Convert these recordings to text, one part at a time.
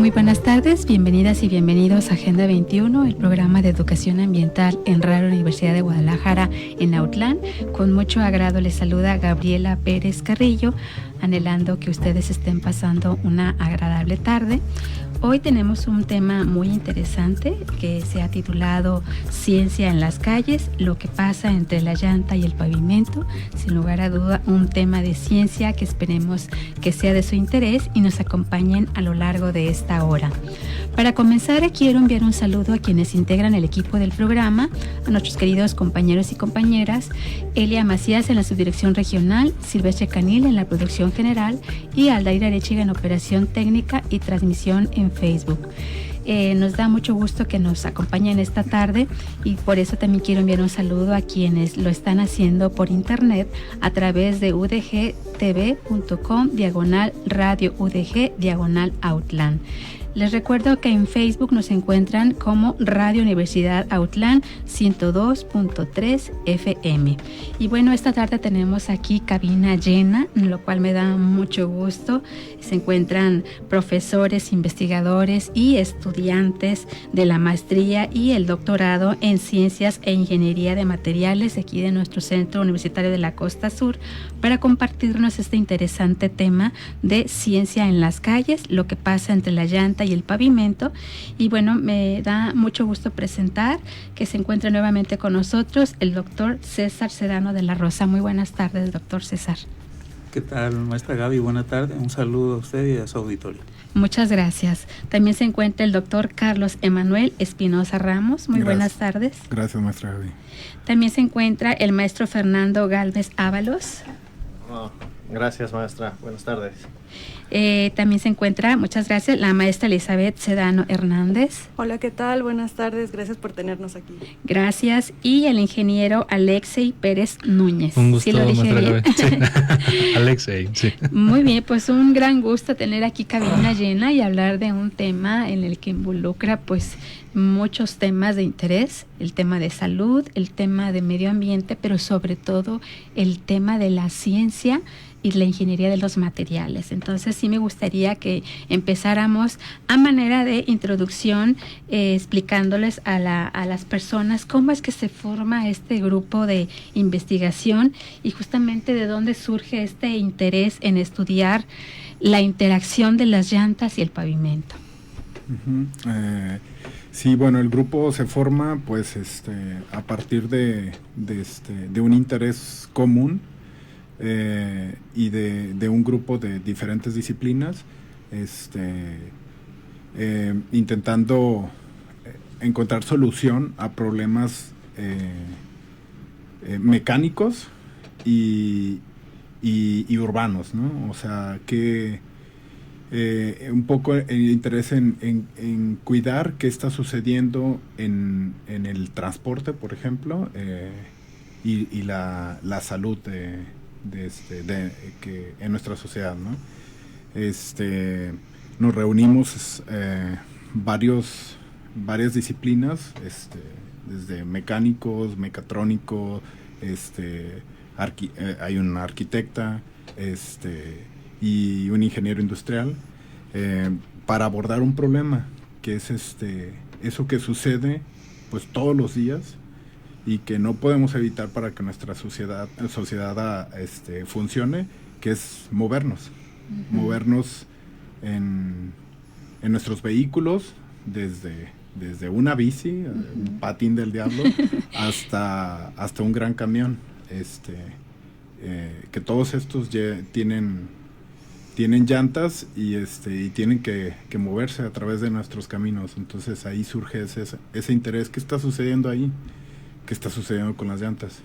Muy buenas tardes, bienvenidas y bienvenidos a Agenda 21, el programa de educación ambiental en Radio Universidad de Guadalajara en Autlán. Con mucho agrado les saluda Gabriela Pérez Carrillo, anhelando que ustedes estén pasando una agradable tarde. Hoy tenemos un tema muy interesante que se ha titulado Ciencia en las calles, lo que pasa entre la llanta y el pavimento. Sin lugar a duda, un tema de ciencia que esperemos que sea de su interés y nos acompañen a lo largo de esta hora. Para comenzar, quiero enviar un saludo a quienes integran el equipo del programa, a nuestros queridos compañeros y compañeras, Elia Macías en la subdirección regional, Silvestre Canil en la producción general y Aldair Arechiga en operación técnica y transmisión en Facebook. Nos da mucho gusto que nos acompañen esta tarde y por eso también quiero enviar un saludo a quienes lo están haciendo por internet a través de udgtv.com/radio udg/Autlán. Les recuerdo que en Facebook nos encuentran como Radio Universidad Autlán 102.3 FM. Y bueno, esta tarde tenemos aquí cabina llena, lo cual me da mucho gusto. Se encuentran profesores, investigadores y estudiantes de la maestría y el doctorado en Ciencias e Ingeniería de Materiales aquí de nuestro Centro Universitario de la Costa Sur para compartirnos este interesante tema de ciencia en las calles, lo que pasa entre la llanta y el pavimento. Y bueno, me da mucho gusto presentar que se encuentra nuevamente con nosotros el doctor César Sedano de la Rosa. Muy buenas tardes, doctor César. ¿Qué tal, maestra Gaby? Buenas tardes. Un saludo a usted y a su auditorio. Muchas gracias. También se encuentra el doctor Carlos Emanuel Espinosa Ramos. Muy buenas tardes. Gracias, maestra Gaby. También se encuentra el maestro Fernando Gálvez Ábalos. Gracias, maestra. Buenas tardes. También se encuentra, muchas gracias, la maestra Elizabeth Sedano Hernández. Hola, ¿qué tal? Buenas tardes. Gracias por tenernos aquí. Gracias. Y el ingeniero Alexei Pérez Núñez. Un gusto, ¿Sí lo dije bien? Sí. Alexei, sí. Muy bien, pues un gran gusto tener aquí cabina llena y hablar de un tema en el que involucra pues muchos temas de interés, el tema de salud, el tema de medio ambiente, pero sobre todo el tema de la ciencia y la ingeniería de los materiales. Entonces sí me gustaría que empezáramos a manera de introducción explicándoles a las personas cómo es que se forma este grupo de investigación y justamente de dónde surge este interés en estudiar la interacción de las llantas y el pavimento. Sí, bueno, el grupo se forma pues a partir de un interés común y de un grupo de diferentes disciplinas, intentando encontrar solución a problemas mecánicos y urbanos, ¿no? O sea, que un poco el interés en cuidar qué está sucediendo en el transporte, por ejemplo, y la salud que en nuestra sociedad, ¿no? Nos reunimos varias disciplinas, desde mecánicos, mecatrónicos, hay una arquitecta, y un ingeniero industrial, para abordar un problema que es eso que sucede pues todos los días y que no podemos evitar para que nuestra sociedad funcione, que es movernos en nuestros vehículos, desde una bici, un patín del diablo, hasta un gran camión, que todos estos tienen llantas y tienen que moverse a través de nuestros caminos. Entonces ahí surge ese interés. ¿Qué está sucediendo ahí? ¿Qué está sucediendo con las llantas?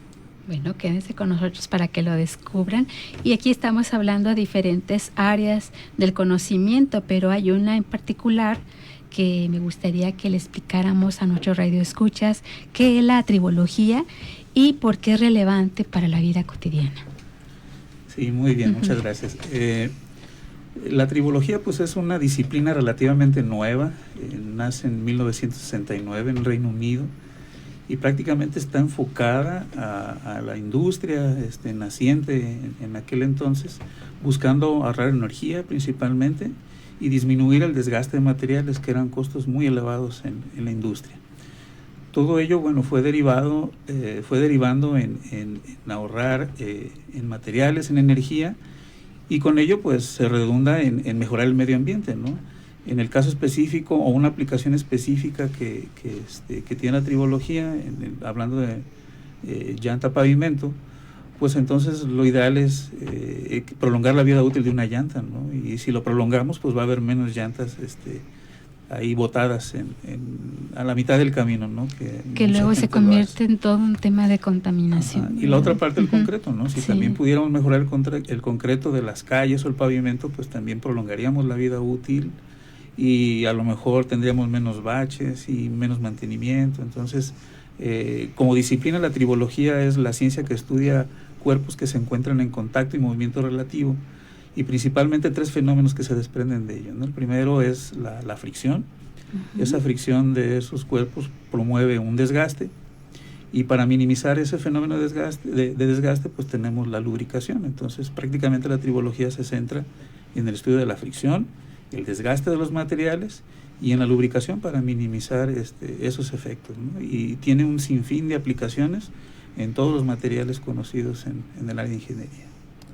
Bueno, quédense con nosotros para que lo descubran. Y aquí estamos hablando de diferentes áreas del conocimiento, pero hay una en particular que me gustaría que le explicáramos a nuestros radioescuchas, qué es la tribología y por qué es relevante para la vida cotidiana. Sí, muy bien, muchas gracias. La tribología pues es una disciplina relativamente nueva, nace en 1969 en el Reino Unido y prácticamente está enfocada a la industria naciente en aquel entonces, buscando ahorrar energía principalmente y disminuir el desgaste de materiales, que eran costos muy elevados en la industria. Todo ello, bueno, fue derivando en ahorrar en materiales, en energía, y con ello pues se redunda en mejorar el medio ambiente, ¿no? En el caso específico o una aplicación específica que tiene la tribología, hablando de llanta pavimento, pues entonces lo ideal es prolongar la vida útil de una llanta, ¿no? Y si lo prolongamos, pues va a haber menos llantas ahí botadas a la mitad del camino, ¿no? Que luego se convierte en todo un tema de contaminación. Ajá. Y la otra parte del concreto, ¿no? Si también pudiéramos mejorar el concreto de las calles o el pavimento, pues también prolongaríamos la vida útil y a lo mejor tendríamos menos baches y menos mantenimiento. Entonces, como disciplina, la tribología es la ciencia que estudia cuerpos que se encuentran en contacto y movimiento relativo, y principalmente 3 fenómenos que se desprenden de ello, ¿no? El primero es la fricción. Esa fricción de esos cuerpos promueve un desgaste, y para minimizar ese fenómeno de desgaste, pues tenemos la lubricación. Entonces, prácticamente la tribología se centra en el estudio de la fricción, el desgaste de los materiales y en la lubricación para minimizar esos efectos, ¿no? Y tiene un sinfín de aplicaciones en todos los materiales conocidos en el área de ingeniería.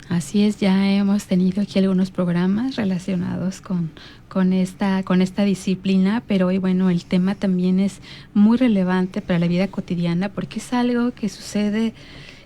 Así es, ya hemos tenido aquí algunos programas relacionados con esta disciplina, pero hoy, bueno, el tema también es muy relevante para la vida cotidiana, porque es algo que sucede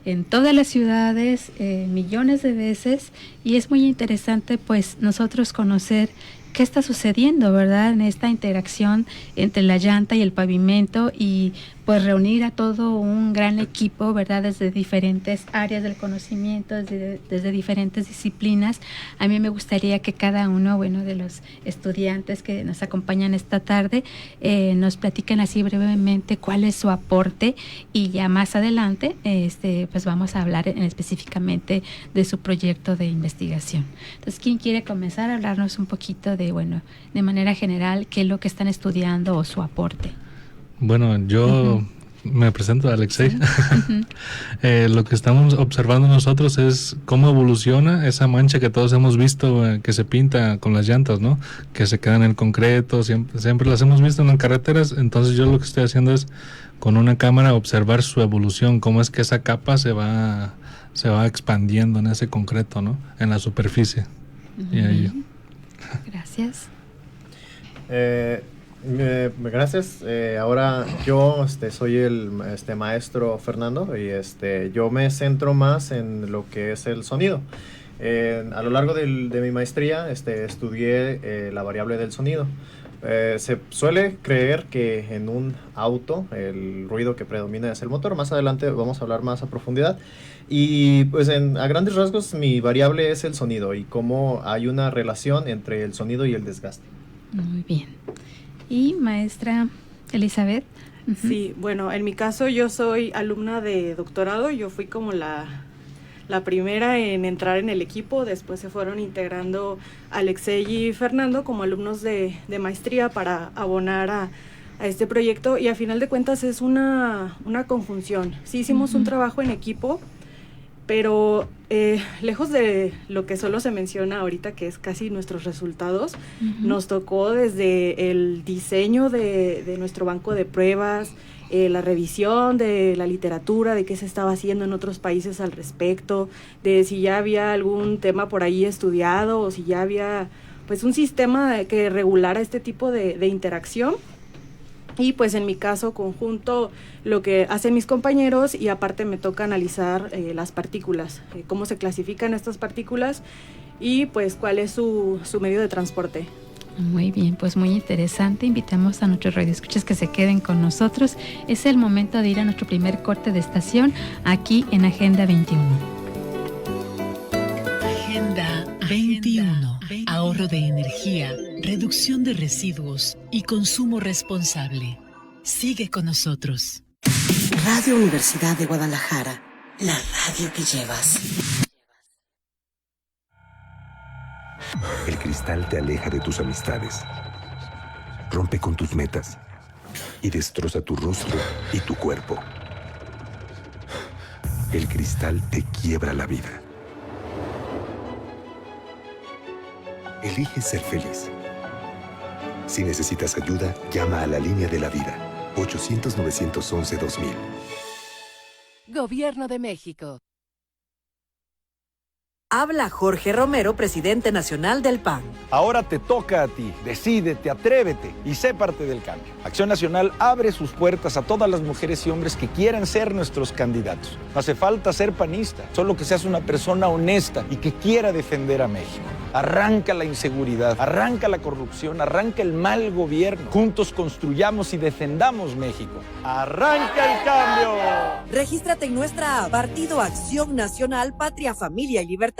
en todas las ciudades millones de veces, y es muy interesante pues nosotros conocer qué está sucediendo, ¿verdad?, en esta interacción entre la llanta y el pavimento, y pues reunir a todo un gran equipo, ¿verdad?, desde diferentes áreas del conocimiento, desde diferentes disciplinas. A mí me gustaría que cada uno, bueno, de los estudiantes que nos acompañan esta tarde nos platiquen así brevemente cuál es su aporte, y ya más adelante pues vamos a hablar específicamente de su proyecto de investigación. Entonces, ¿quién quiere comenzar a hablarnos un poquito de manera general, qué es lo que están estudiando o su aporte? Bueno, yo me presento, Alexei. Lo que estamos observando nosotros es cómo evoluciona esa mancha que todos hemos visto que se pinta con las llantas, ¿no? Que se queda en el concreto, siempre las hemos visto en las carreteras. Entonces yo lo que estoy haciendo es con una cámara observar su evolución, cómo es que esa capa se va expandiendo en ese concreto, ¿no? En la superficie. Y ahí. Gracias. Gracias. Ahora yo soy el maestro Fernando, y yo me centro más en lo que es el sonido. A lo largo de mi maestría estudié la variable del sonido. Se suele creer que en un auto el ruido que predomina es el motor. Más adelante vamos a hablar más a profundidad. Y pues a grandes rasgos mi variable es el sonido y cómo hay una relación entre el sonido y el desgaste. Muy bien. ¿Y maestra Elizabeth? Sí, bueno, en mi caso yo soy alumna de doctorado. Yo fui como la primera en entrar en el equipo. Después se fueron integrando Alexei y Fernando como alumnos de maestría para abonar a este proyecto, y a final de cuentas es una conjunción. Sí hicimos un trabajo en equipo, pero lejos de lo que solo se menciona ahorita, que es casi nuestros resultados, nos tocó desde el diseño de nuestro banco de pruebas, la revisión de la literatura, de qué se estaba haciendo en otros países al respecto, de si ya había algún tema por ahí estudiado, o si ya había pues un sistema que regulara este tipo de interacción. Y pues en mi caso conjunto lo que hacen mis compañeros, y aparte me toca analizar las partículas, cómo se clasifican estas partículas y pues cuál es su medio de transporte. Muy bien, pues muy interesante. Invitamos a nuestros radioescuchas que se queden con nosotros. Es el momento de ir a nuestro primer corte de estación aquí en Agenda 21. Agenda 21. Ahorro de energía, reducción de residuos y consumo responsable. Sigue con nosotros. Radio Universidad de Guadalajara, la radio que llevas. El cristal te aleja de tus amistades, rompe con tus metas y destroza tu rostro y tu cuerpo. El cristal te quiebra la vida. Elige ser feliz. Si necesitas ayuda, llama a la línea de la vida. 800-911-2000. Gobierno de México. Habla Jorge Romero, presidente nacional del PAN. Ahora te toca a ti. Decídete, atrévete y sé parte del cambio. Acción Nacional abre sus puertas a todas las mujeres y hombres que quieran ser nuestros candidatos. No hace falta ser panista, solo que seas una persona honesta y que quiera defender a México. Arranca la inseguridad, arranca la corrupción, arranca el mal gobierno. Juntos construyamos y defendamos México. ¡Arranca el cambio! Regístrate en nuestra app Partido Acción Nacional, Patria, Familia y Libertad.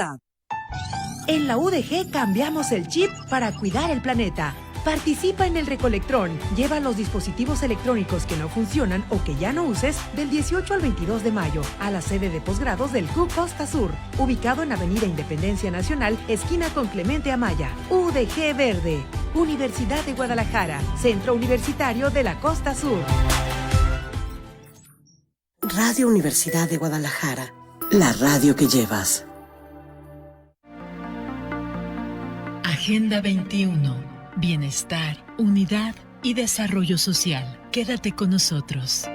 En la UDG cambiamos el chip para cuidar el planeta. Participa en el Recolectrón. Lleva los dispositivos electrónicos que no funcionan o que ya no uses del 18 al 22 de mayo a la sede de posgrados del CUC Costa Sur, ubicado en Avenida Independencia Nacional, esquina con Clemente Amaya. UDG Verde, Universidad de Guadalajara, Centro Universitario de la Costa Sur. Radio Universidad de Guadalajara, la radio que llevas. Agenda 21. Bienestar, unidad y desarrollo social. Quédate con nosotros.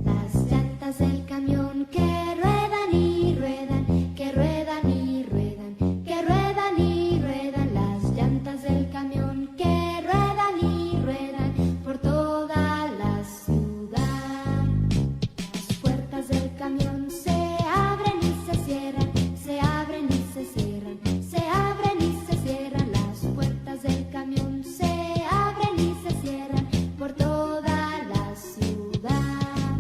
Las llantas del camión que ruedan y ruedan, que ruedan y ruedan, que ruedan y ruedan. Las llantas del camión que ruedan y ruedan por toda la ciudad. Las puertas del camión se abren y se cierran, se abren y se cierran, se abren y se cierran. Las puertas del camión se abren y se cierran por toda la ciudad.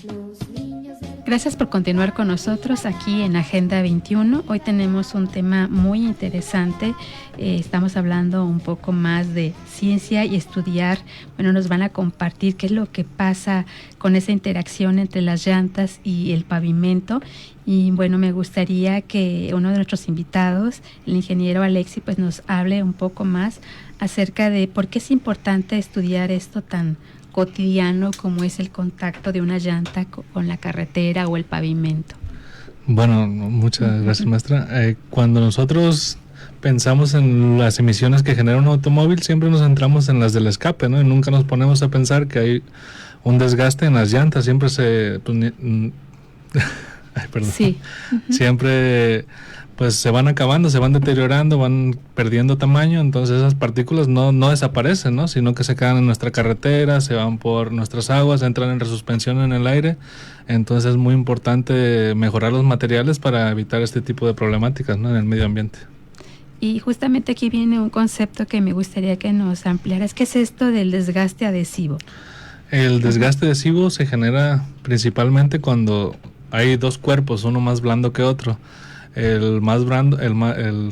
Los niños del... Gracias por continuar con nosotros aquí en Agenda 21. Hoy tenemos un tema muy interesante. Estamos hablando un poco más de ciencia y estudiar. Bueno, nos van a compartir qué es lo que pasa con esa interacción entre las llantas y el pavimento. Y bueno, me gustaría que uno de nuestros invitados, el ingeniero Alexi, pues nos hable un poco más acerca de por qué es importante estudiar esto tan cotidiano como es el contacto de una llanta con la carretera o el pavimento. Bueno, muchas gracias, maestra. Cuando nosotros pensamos en las emisiones que genera un automóvil, siempre nos centramos en las del escape, ¿no? Y nunca nos ponemos a pensar que hay un desgaste en las llantas. Siempre se... Ay, perdón. Sí. Siempre pues se van acabando, se van deteriorando, van perdiendo tamaño, entonces esas partículas no desaparecen, ¿no? Sino que se quedan en nuestra carretera, se van por nuestras aguas, entran en resuspensión en el aire. Entonces es muy importante mejorar los materiales para evitar este tipo de problemáticas, ¿no? En el medio ambiente. Y justamente aquí viene un concepto que me gustaría que nos ampliaras. ¿Qué es esto del desgaste adhesivo? El desgaste adhesivo se genera principalmente cuando hay dos cuerpos, uno más blando que otro. El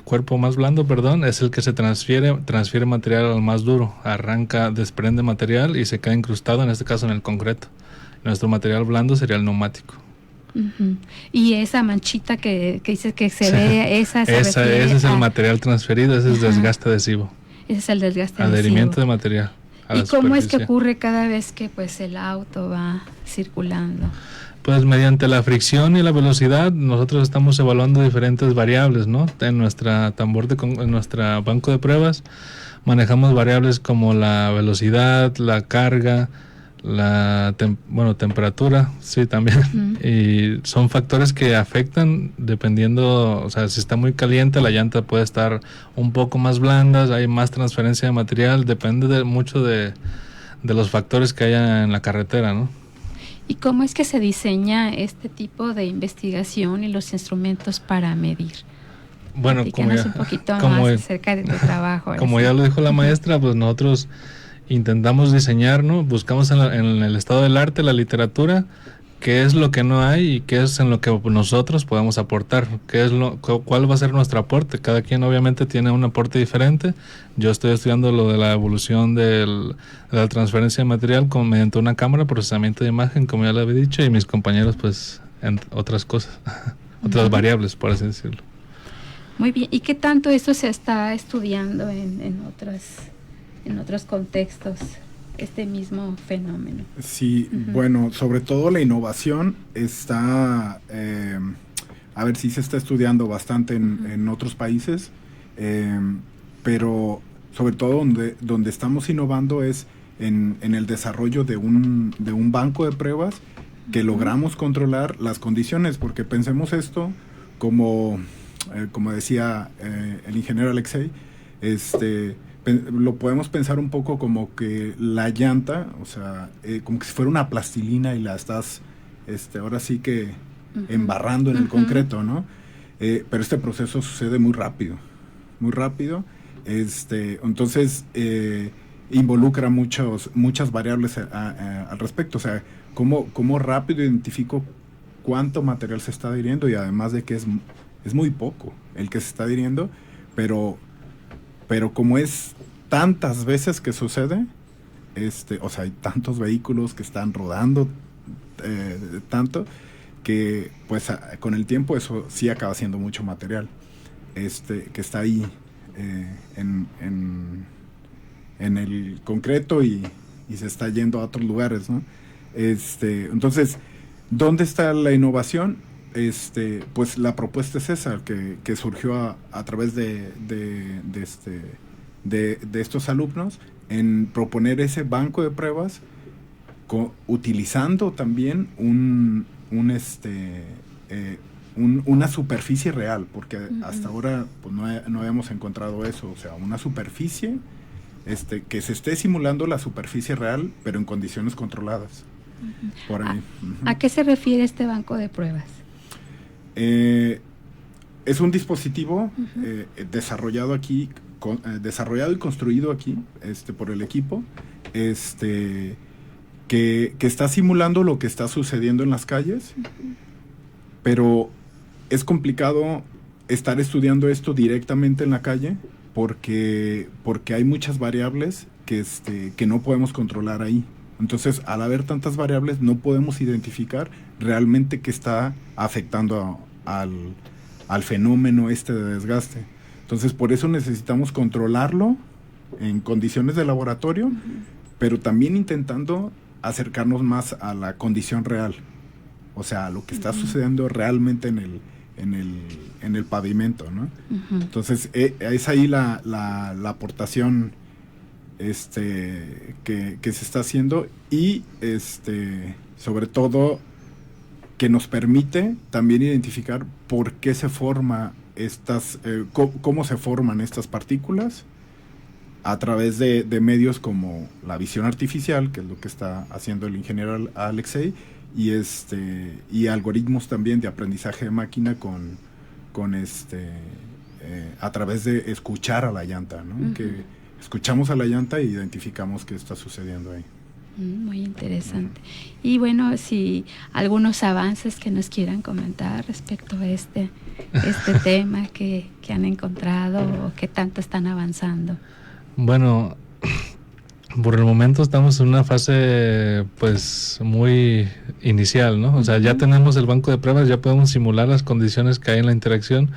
cuerpo más blando, es el que se transfiere material al más duro, desprende material y se queda incrustado, en este caso en el concreto. Nuestro material blando sería el neumático. Uh-huh. Y esa manchita que dice que se ve, ese es el material transferido, ese es desgaste adhesivo. Ese es el desgaste adhesivo. Adherimiento de material. ¿Y cómo es que ocurre cada vez que pues el auto va circulando? Pues mediante la fricción y la velocidad nosotros estamos evaluando diferentes variables, ¿no? En nuestra en nuestra banco de pruebas manejamos variables como la velocidad, la carga, temperatura, sí, también. Uh-huh. Y son factores que afectan dependiendo, o sea, si está muy caliente la llanta puede estar un poco más blanda, hay más transferencia de material, depende mucho de los factores que haya en la carretera, ¿no? ¿Y cómo es que se diseña este tipo de investigación y los instrumentos para medir? Bueno, un poquito más acerca de tu trabajo. Como ya lo dijo la maestra, pues nosotros intentamos diseñar, ¿no? Buscamos en el estado del arte, la literatura, qué es lo que no hay y qué es en lo que nosotros podemos aportar, cuál va a ser nuestro aporte. Cada quien obviamente tiene un aporte diferente. Yo estoy estudiando lo de la evolución de la transferencia de material mediante una cámara, procesamiento de imagen, como ya lo había dicho, y mis compañeros pues en otras cosas, otras variables, por así decirlo. Muy bien. ¿Y qué tanto esto se está estudiando en otros contextos? este mismo fenómeno. Sí, bueno, sobre todo la innovación está, a ver si se está estudiando bastante en otros países, pero sobre todo donde estamos innovando es en el desarrollo de un banco de pruebas que logramos controlar las condiciones, porque pensemos esto como decía el ingeniero Alexei, lo podemos pensar un poco como que la llanta, o sea, como que si fuera una plastilina y la estás, ahora sí que embarrando en el concreto, ¿no? Pero este proceso sucede muy rápido, entonces involucra muchas variables al respecto, o sea, cómo rápido identifico cuánto material se está adhiriendo, y además de que es muy poco el que se está adhiriendo, pero como es tantas veces que sucede, o sea, hay tantos vehículos que están rodando tanto que pues con el tiempo eso sí acaba siendo mucho material que está ahí en el concreto y se está yendo a otros lugares, ¿no? Entonces, ¿dónde está la innovación? Pues la propuesta es esa, que surgió a través de estos alumnos, en proponer ese banco de pruebas utilizando también una superficie real, porque hasta ahora pues, no habíamos encontrado eso, o sea, una superficie que se esté simulando la superficie real, pero en condiciones controladas. Por ahí. ¿A qué se refiere este banco de pruebas? Es un dispositivo desarrollado aquí, desarrollado y construido aquí por el equipo, que está simulando lo que está sucediendo en las calles, pero es complicado estar estudiando esto directamente en la calle porque hay muchas variables que no podemos controlar ahí. Entonces, al haber tantas variables, no podemos identificar realmente qué está afectando al fenómeno de desgaste. Entonces, por eso necesitamos controlarlo en condiciones de laboratorio, pero también intentando acercarnos más a la condición real, o sea, a lo que está sucediendo realmente en el pavimento, ¿no? Entonces, es ahí la aportación que se está haciendo y sobre todo que nos permite también identificar por qué se forma cómo se forman estas partículas a través de medios como la visión artificial, que es lo que está haciendo el ingeniero Alexei, y algoritmos también de aprendizaje de máquina a través de escuchar a la llanta, ¿no? Que escuchamos a la llanta e identificamos qué está sucediendo ahí. Muy interesante. Y bueno, si algunos avances que nos quieran comentar respecto a este tema que han encontrado o qué tanto están avanzando. Bueno, por el momento estamos en una fase pues muy inicial, ¿no? O sea, ya tenemos el banco de pruebas, ya podemos simular las condiciones que hay en la interacción,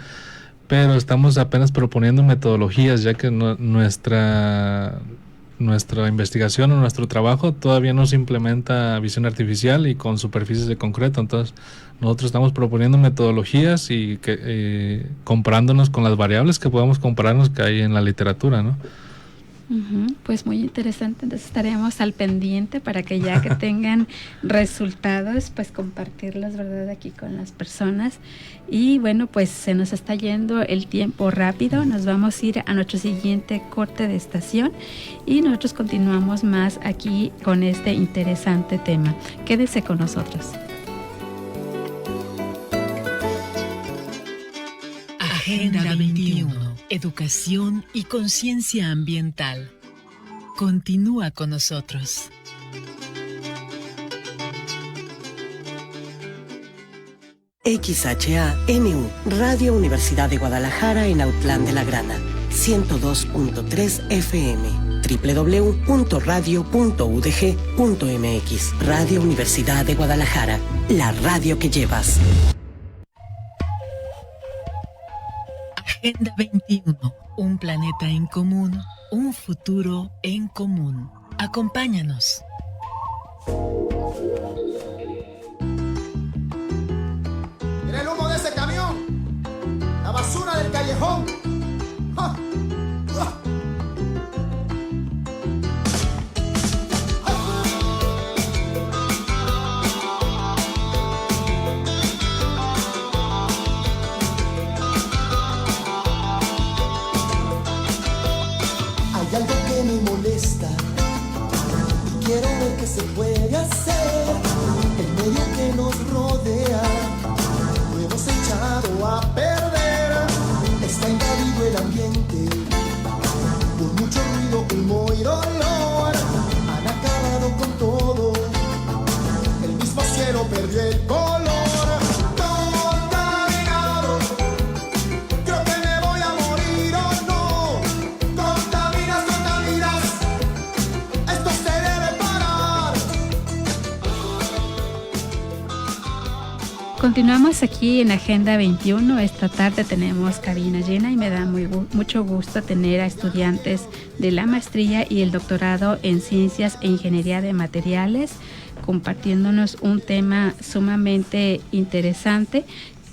pero estamos apenas proponiendo metodologías, ya que nuestra investigación o nuestro trabajo todavía no se implementa visión artificial y con superficies de concreto. Entonces nosotros estamos proponiendo metodologías y comparándonos con las variables que podamos compararnos que hay en la literatura, ¿no? Pues muy interesante, entonces estaremos al pendiente para que ya que tengan resultados, pues compartirlos, ¿verdad?, aquí con las personas. Y bueno, pues se nos está yendo el tiempo rápido, nos vamos a ir a nuestro siguiente corte de estación y nosotros continuamos más aquí con este interesante tema. Quédese con nosotros. Agenda 21. Educación y conciencia ambiental. Continúa con nosotros. XHANU, Radio Universidad de Guadalajara en Autlán de la Grana, 102.3 FM, www.radio.udg.mx. Radio Universidad de Guadalajara, la radio que llevas. Agenda 21. Un planeta en común, un futuro en común. Acompáñanos. Mira el humo de ese camión, la basura del callejón. ¡Ja! ¡Ja! Hay algo que me molesta y quiero ver qué se puede hacer. El medio que nos rodea lo hemos echado a perder. Está invadido el ambiente por mucho ruido, humo y dolor. Han acabado con todo, el mismo cielo perdió el color. Contaminado, creo que me voy a morir o no. Contaminas, contaminas, esto se debe parar. Continuamos aquí en Agenda 21. Esta tarde tenemos cabina llena y me da mucho gusto tener a estudiantes de la maestría y el doctorado en Ciencias e Ingeniería de Materiales compartiéndonos un tema sumamente interesante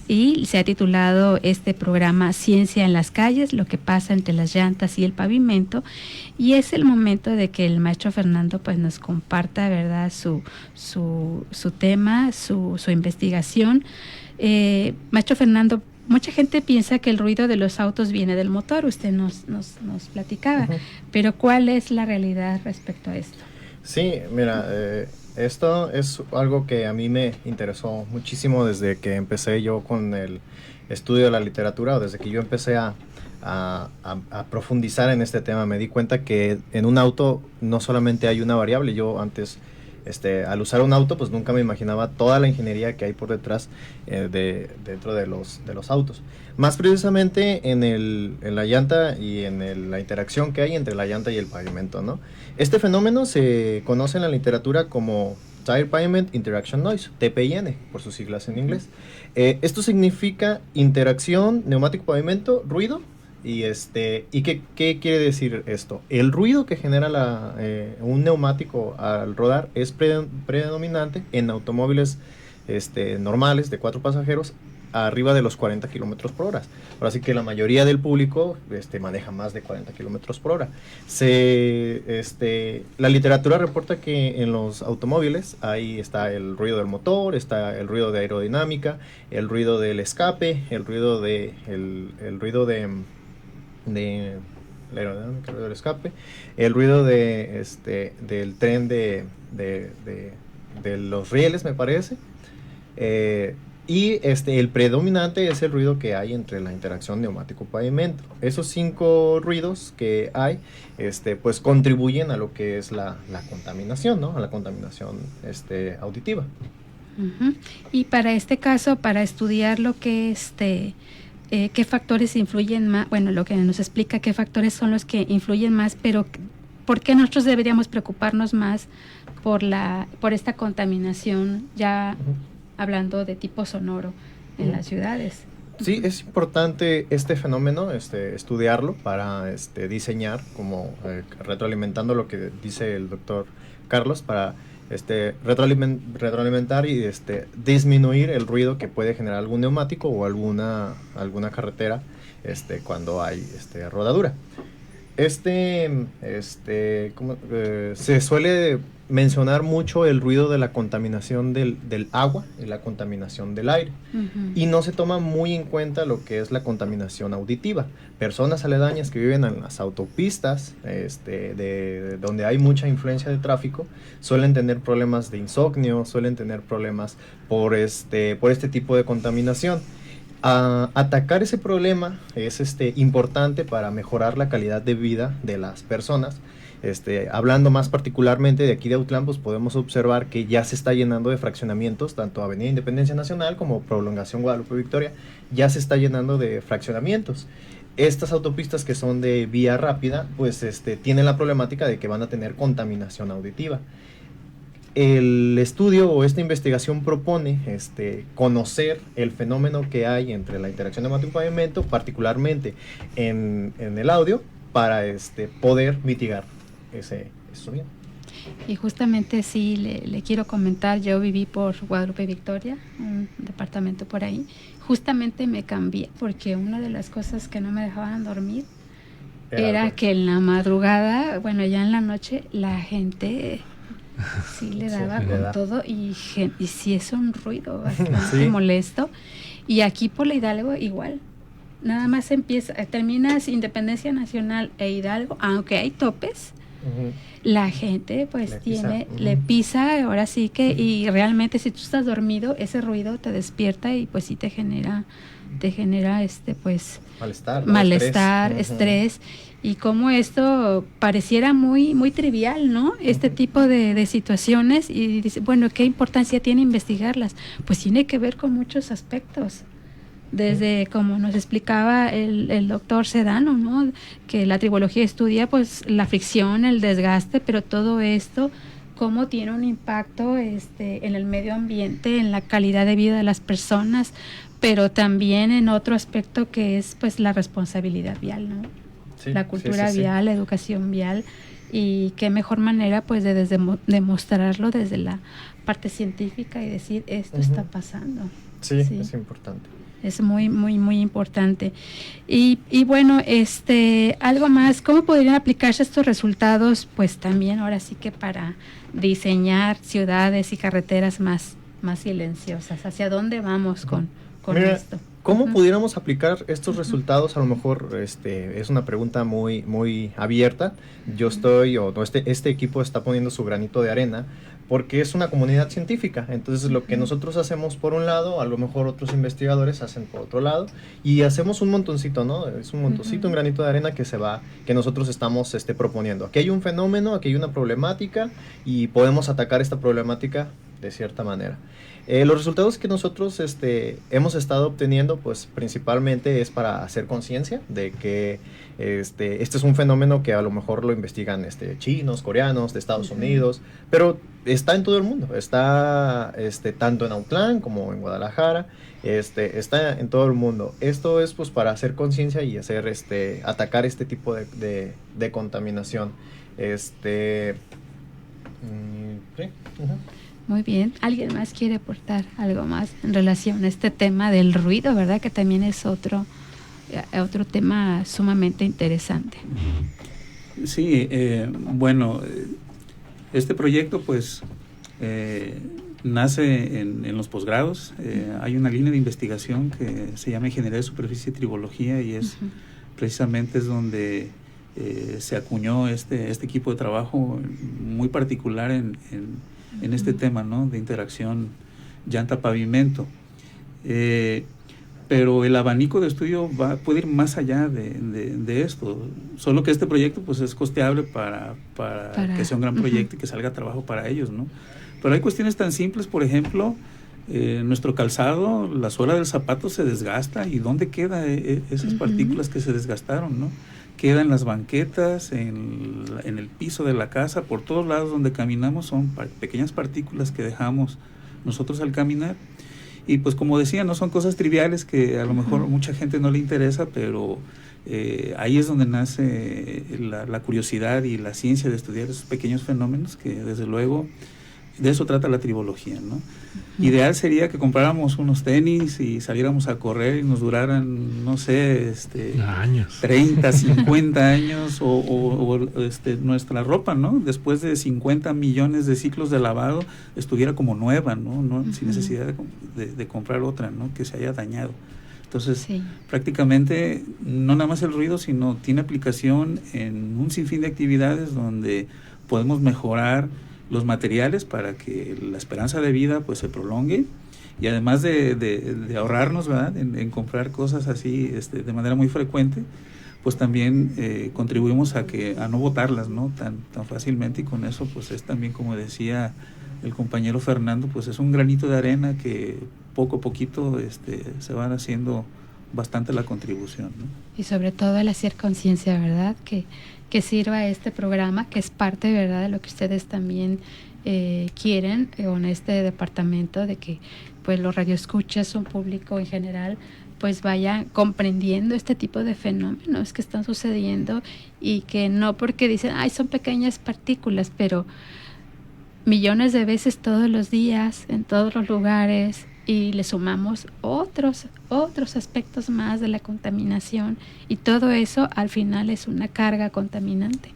y se ha titulado este programa Ciencia en las calles, lo que pasa entre las llantas y el pavimento, y es el momento de que el maestro Fernando pues nos comparta, ¿verdad?, su tema, su investigación. Maestro Fernando, mucha gente piensa que el ruido de los autos viene del motor, usted nos platicaba, pero ¿cuál es la realidad respecto a esto? Sí, mira, esto es algo que a mí me interesó muchísimo desde que empecé yo con el estudio de la literatura, o desde que yo empecé a profundizar en este tema. Me di cuenta que en un auto no solamente hay una variable. Yo antes, al usar un auto, pues nunca me imaginaba toda la ingeniería que hay por detrás dentro de los autos. Más precisamente en la llanta y en la interacción que hay entre la llanta y el pavimento, ¿no? Este fenómeno se conoce en la literatura como Tire Pavement Interaction Noise, TPIN, por sus siglas en inglés. Esto significa interacción neumático-pavimento, ruido. ¿Y qué quiere decir esto? El ruido que genera un neumático al rodar es predominante en automóviles normales de 4 pasajeros arriba de los 40 kilómetros por hora. Ahora sí que la mayoría del público maneja más de 40 kilómetros por hora. La literatura reporta que en los automóviles ahí está el ruido del motor, está el ruido de aerodinámica, el ruido del escape, el ruido del escape, el ruido del tren de los rieles, me parece, y el predominante es el ruido que hay entre la interacción neumático-pavimento. Esos 5 ruidos que hay, pues contribuyen a lo que es la contaminación, ¿no? A la contaminación auditiva. Uh-huh. Y para este caso, para estudiar lo que qué factores influyen más, bueno, lo que nos explica qué factores son los que influyen más, pero ¿por qué nosotros deberíamos preocuparnos más por esta contaminación, ya hablando de tipo sonoro en las ciudades? Sí, es importante este fenómeno, estudiarlo para diseñar, como retroalimentando lo que dice el doctor Carlos, para retroalimentar y disminuir el ruido que puede generar algún neumático o alguna carretera cuando hay rodadura. Se suele mencionar mucho el ruido de la contaminación del agua y la contaminación del aire, y no se toma muy en cuenta lo que es la contaminación auditiva. Personas aledañas que viven en las autopistas donde hay mucha influencia de tráfico suelen tener problemas de insomnio, suelen tener problemas por este tipo de contaminación. Atacar ese problema es importante para mejorar la calidad de vida de las personas. Hablando más particularmente de aquí de Autlán, pues podemos observar que ya se está llenando de fraccionamientos, tanto Avenida Independencia Nacional como Prolongación Guadalupe Victoria, ya se está llenando de fraccionamientos. Estas autopistas que son de vía rápida, pues tienen la problemática de que van a tener contaminación auditiva. El estudio o esta investigación propone conocer el fenómeno que hay entre la interacción neumático-pavimento, particularmente en el audio, para poder mitigar ese sonido. Y justamente sí, le quiero comentar, yo viví por Guadalupe Victoria, un departamento por ahí. Justamente me cambié porque una de las cosas que no me dejaban dormir era que en la madrugada, bueno, ya en la noche, la gente sí le daba con todo y sí es un ruido bastante molesto. Y aquí por la Hidalgo igual. Nada más terminas Independencia Nacional e Hidalgo, aunque hay topes, la gente pues le pisa, ahora sí que, y realmente si tú estás dormido, ese ruido te despierta y pues sí te genera pues malestar, estrés, y como esto pareciera muy trivial, ¿no? Este tipo de situaciones, y dice, bueno, ¿qué importancia tiene investigarlas? Pues tiene que ver con muchos aspectos. Desde, como nos explicaba el doctor Sedano, ¿no? Que la tribología estudia pues la fricción, el desgaste, pero todo esto, cómo tiene un impacto en el medio ambiente, en la calidad de vida de las personas, pero también en otro aspecto que es pues la responsabilidad vial, ¿no? Sí, la cultura vial, la educación vial, y qué mejor manera pues de demostrarlo desde la parte científica y decir esto está pasando. Sí, es importante. Es muy importante. Y bueno, algo más, ¿cómo podrían aplicarse estos resultados? Pues también ahora sí que para diseñar ciudades y carreteras más silenciosas. ¿Hacia dónde vamos con esto? ¿Cómo pudiéramos aplicar estos resultados? A lo mejor es una pregunta muy abierta. Yo estoy, este equipo está poniendo su granito de arena, porque es una comunidad científica. Entonces lo que nosotros hacemos por un lado, a lo mejor otros investigadores hacen por otro lado, y hacemos un montoncito, ¿no? Es un montoncito, un granito de arena que nosotros estamos proponiendo. Aquí hay un fenómeno, aquí hay una problemática, y podemos atacar esta problemática de cierta manera. Los resultados que nosotros hemos estado obteniendo, pues principalmente es para hacer conciencia de que este es un fenómeno que a lo mejor lo investigan chinos, coreanos, de Estados Unidos, pero está en todo el mundo, está tanto en Autlán como en Guadalajara, está en todo el mundo. Esto es pues para hacer conciencia y hacer atacar este tipo de contaminación. Muy bien. ¿Alguien más quiere aportar algo más en relación a este tema del ruido, verdad? Que también es otro tema sumamente interesante. Sí, bueno, este proyecto pues nace en los posgrados. Hay una línea de investigación que se llama Ingeniería de Superficie y Tribología, y es precisamente es donde se acuñó este equipo de trabajo muy particular en este tema, ¿no? De interacción llanta-pavimento. Pero el abanico de estudio puede ir más allá de esto. Solo que este proyecto pues es costeable para que sea un gran proyecto y que salga trabajo para ellos, ¿no? Pero hay cuestiones tan simples, por ejemplo, nuestro calzado, la suela del zapato se desgasta, y ¿dónde quedan esas partículas que se desgastaron, no? Queda en las banquetas, en el piso de la casa, por todos lados donde caminamos son pequeñas partículas que dejamos nosotros al caminar. Y pues como decía, no son cosas triviales que a lo mejor mucha gente no le interesa, pero ahí es donde nace la curiosidad y la ciencia de estudiar esos pequeños fenómenos, que desde luego de eso trata la tribología, ¿no? Ideal sería que compráramos unos tenis y saliéramos a correr y nos duraran, no sé, años, 30, 50 años, o nuestra ropa, ¿no? Después de 50 millones de ciclos de lavado estuviera como nueva, ¿no? Sin necesidad de comprar otra, ¿no? Que se haya dañado. Entonces, prácticamente no nada más el ruido, sino tiene aplicación en un sinfín de actividades donde podemos mejorar los materiales para que la esperanza de vida pues se prolongue, y además de ahorrarnos, ¿verdad?, en comprar cosas así de manera muy frecuente, pues también contribuimos a no botarlas, ¿no?, tan fácilmente, y con eso pues es también, como decía el compañero Fernando, pues es un granito de arena que poco a poquito se van haciendo bastante la contribución, ¿no? Y sobre todo al hacer conciencia, ¿verdad?, que sirva este programa, que es parte, ¿verdad?, de lo que ustedes también quieren en este departamento, de que pues los radioescuchas, un público en general, pues vayan comprendiendo este tipo de fenómenos que están sucediendo, y que no porque dicen, ay, son pequeñas partículas, pero millones de veces todos los días, en todos los lugares, y le sumamos otros aspectos más de la contaminación, y todo eso al final es una carga contaminante.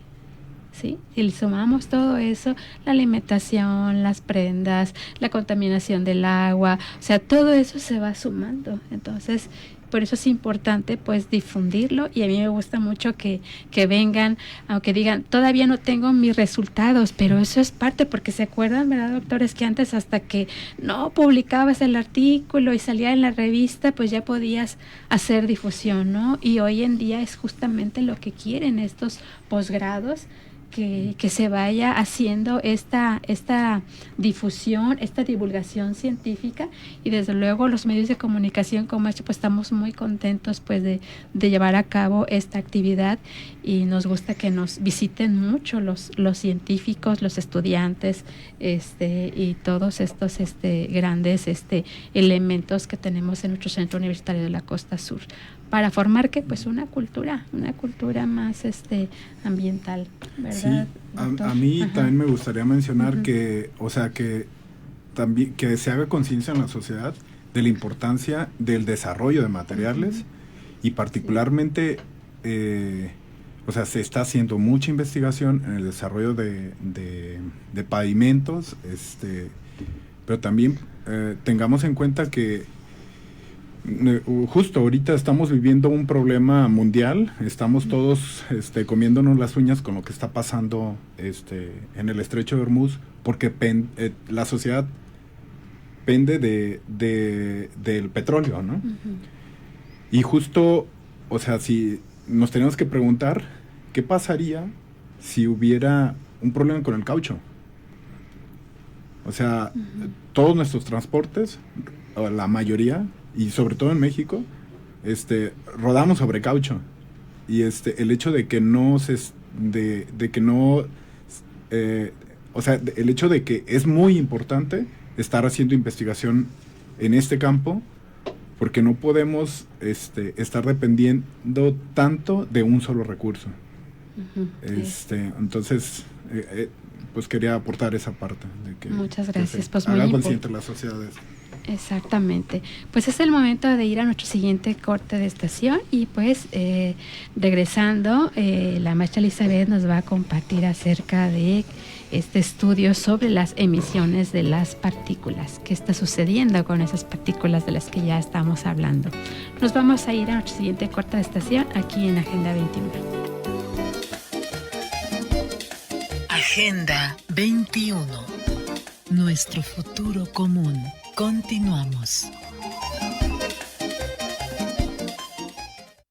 ¿Sí? Si le sumamos todo eso, la alimentación, las prendas, la contaminación del agua, o sea, todo eso se va sumando. Entonces, por eso es importante pues difundirlo, y a mí me gusta mucho que vengan, aunque digan, todavía no tengo mis resultados, pero eso es parte, porque se acuerdan, ¿verdad, doctores? Que antes, hasta que no publicabas el artículo y salía en la revista, pues ya podías hacer difusión, ¿no? Y hoy en día es justamente lo que quieren estos posgrados, que se vaya haciendo esta difusión, esta divulgación científica, y desde luego los medios de comunicación como este, pues estamos muy contentos pues de llevar a cabo esta actividad, y nos gusta que nos visiten mucho los científicos, los estudiantes, y todos estos grandes elementos que tenemos en nuestro Centro Universitario de la Costa Sur, para formar que pues una cultura más ambiental, ¿verdad? Sí, a mí también me gustaría mencionar que, o sea, que también que se haga conciencia en la sociedad de la importancia del desarrollo de materiales, y particularmente, o sea, se está haciendo mucha investigación en el desarrollo de pavimentos, pero también tengamos en cuenta que justo ahorita estamos viviendo un problema mundial, estamos todos comiéndonos las uñas con lo que está pasando en el Estrecho de Hormuz, porque la sociedad pende del petróleo, ¿no? Y justo, o sea, si nos tenemos que preguntar qué pasaría si hubiera un problema con el caucho. O sea, todos nuestros transportes, o la mayoría, y sobre todo en México, rodamos sobre caucho, y el hecho de que no o sea, el hecho de que es muy importante estar haciendo investigación en este campo, porque no podemos estar dependiendo tanto de un solo recurso. Entonces, pues quería aportar esa parte de que muchas gracias, que pues haga consciente las sociedades. Exactamente. Pues es el momento de ir a nuestro siguiente corte de estación, y pues regresando, la maestra Elizabeth nos va a compartir acerca de este estudio sobre las emisiones de las partículas. ¿Qué está sucediendo con esas partículas de las que ya estamos hablando? Nos vamos a ir a nuestro siguiente corte de estación aquí en Agenda 21. Agenda 21. Nuestro futuro común. Continuamos.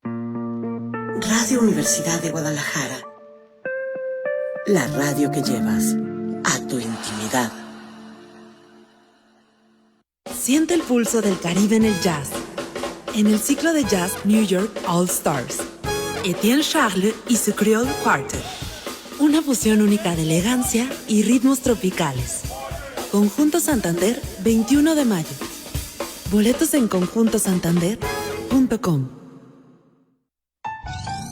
Radio Universidad de Guadalajara. La radio que llevas a tu intimidad. Siente el pulso del Caribe en el jazz. En el ciclo de jazz New York All Stars, Etienne Charles y su Creole Quartet. Una fusión única de elegancia y ritmos tropicales. Conjunto Santander, 21 de mayo. Boletos en conjuntosantander.com.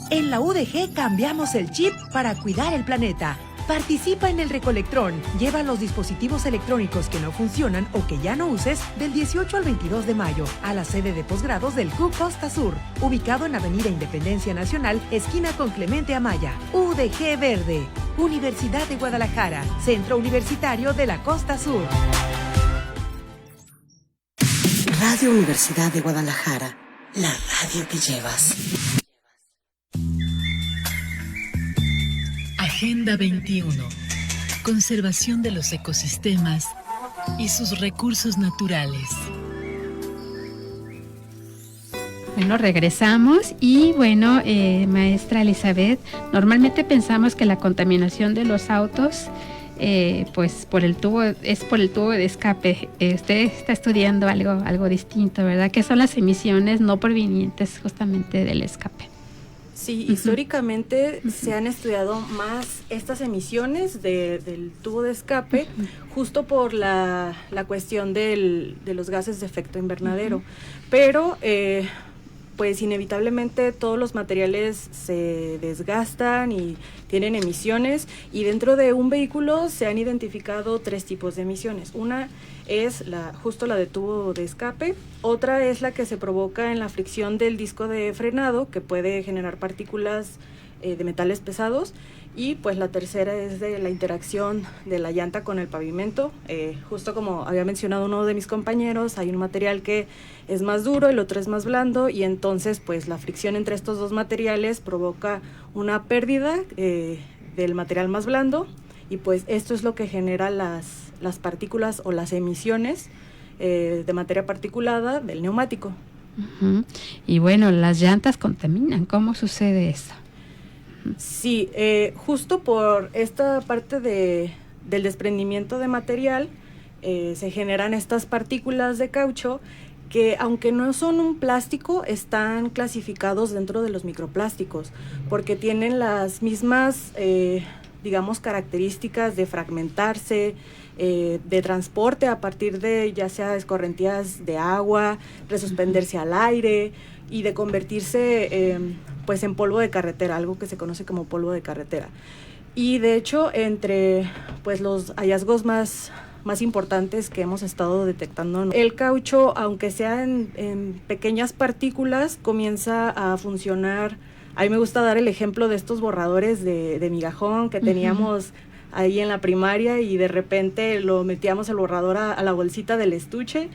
En la UDG cambiamos el chip para cuidar el planeta. Participa en el Recolectrón. Lleva los dispositivos electrónicos que no funcionan o que ya no uses del 18 al 22 de mayo a la sede de posgrados del CUC Costa Sur, ubicado en Avenida Independencia Nacional, esquina con Clemente Amaya. UDG Verde, Universidad de Guadalajara, Centro Universitario de la Costa Sur. Radio Universidad de Guadalajara, la radio que llevas. Agenda 21. Conservación de los ecosistemas y sus recursos naturales. Bueno, regresamos y bueno, maestra Elizabeth, normalmente pensamos que la contaminación de los autos pues por el tubo de escape. Usted está estudiando algo distinto, ¿verdad? ¿Qué son las emisiones no provenientes justamente del escape? Sí, históricamente se han estudiado más estas emisiones del tubo de escape, justo por la cuestión de los gases de efecto invernadero. Pero pues inevitablemente todos los materiales se desgastan y tienen emisiones, y dentro de un vehículo se han identificado 3 tipos de emisiones. Una es justo la de tubo de escape, otra es la que se provoca en la fricción del disco de frenado, que puede generar partículas de metales pesados, y pues la tercera es de la interacción de la llanta con el pavimento. Justo como había mencionado uno de mis compañeros, hay un material que es más duro, el otro es más blando, y entonces pues la fricción entre estos dos materiales provoca una pérdida del material más blando, y pues esto es lo que genera las partículas o las emisiones de materia particulada del neumático. Uh-huh. Y bueno, las llantas contaminan. ¿Cómo sucede eso? Sí, justo por esta parte del desprendimiento de material se generan estas partículas de caucho que, aunque no son un plástico, están clasificados dentro de los microplásticos porque tienen las mismas, digamos, características de fragmentarse, de transporte a partir de ya sea escorrentías de agua, resuspenderse al aire y de convertirse pues en polvo de carretera, algo que se conoce como polvo de carretera. Y de hecho, entre pues los hallazgos más importantes que hemos estado detectando, el caucho, aunque sea en pequeñas partículas, comienza a funcionar. A mí me gusta dar el ejemplo de estos borradores de migajón que teníamos ahí en la primaria, y de repente lo metíamos el borrador a la bolsita del estuche,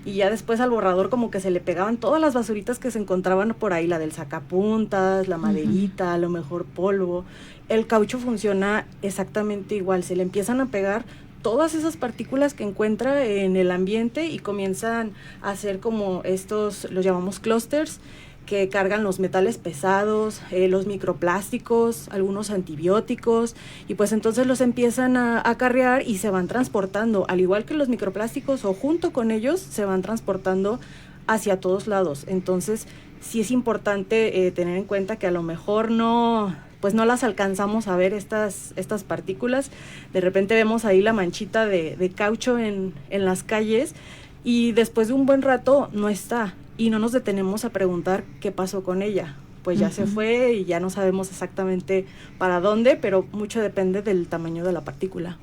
y ya después al borrador como que se le pegaban todas las basuritas que se encontraban por ahí, la del sacapuntas, la maderita, a lo mejor polvo. El caucho funciona exactamente igual, se le empiezan a pegar todas esas partículas que encuentra en el ambiente y comienzan a hacer como estos, los llamamos clústeres, que cargan los metales pesados, los microplásticos, algunos antibióticos, y pues entonces los empiezan a acarrear y se van transportando, al igual que los microplásticos, o junto con ellos se van transportando hacia todos lados. Entonces sí es importante tener en cuenta que a lo mejor no las alcanzamos a ver estas partículas. De repente vemos ahí la manchita de caucho en las calles, y después de un buen rato no está, y no nos detenemos a preguntar qué pasó con ella. Pues ya se fue y ya no sabemos exactamente para dónde, pero mucho depende del tamaño de la partícula.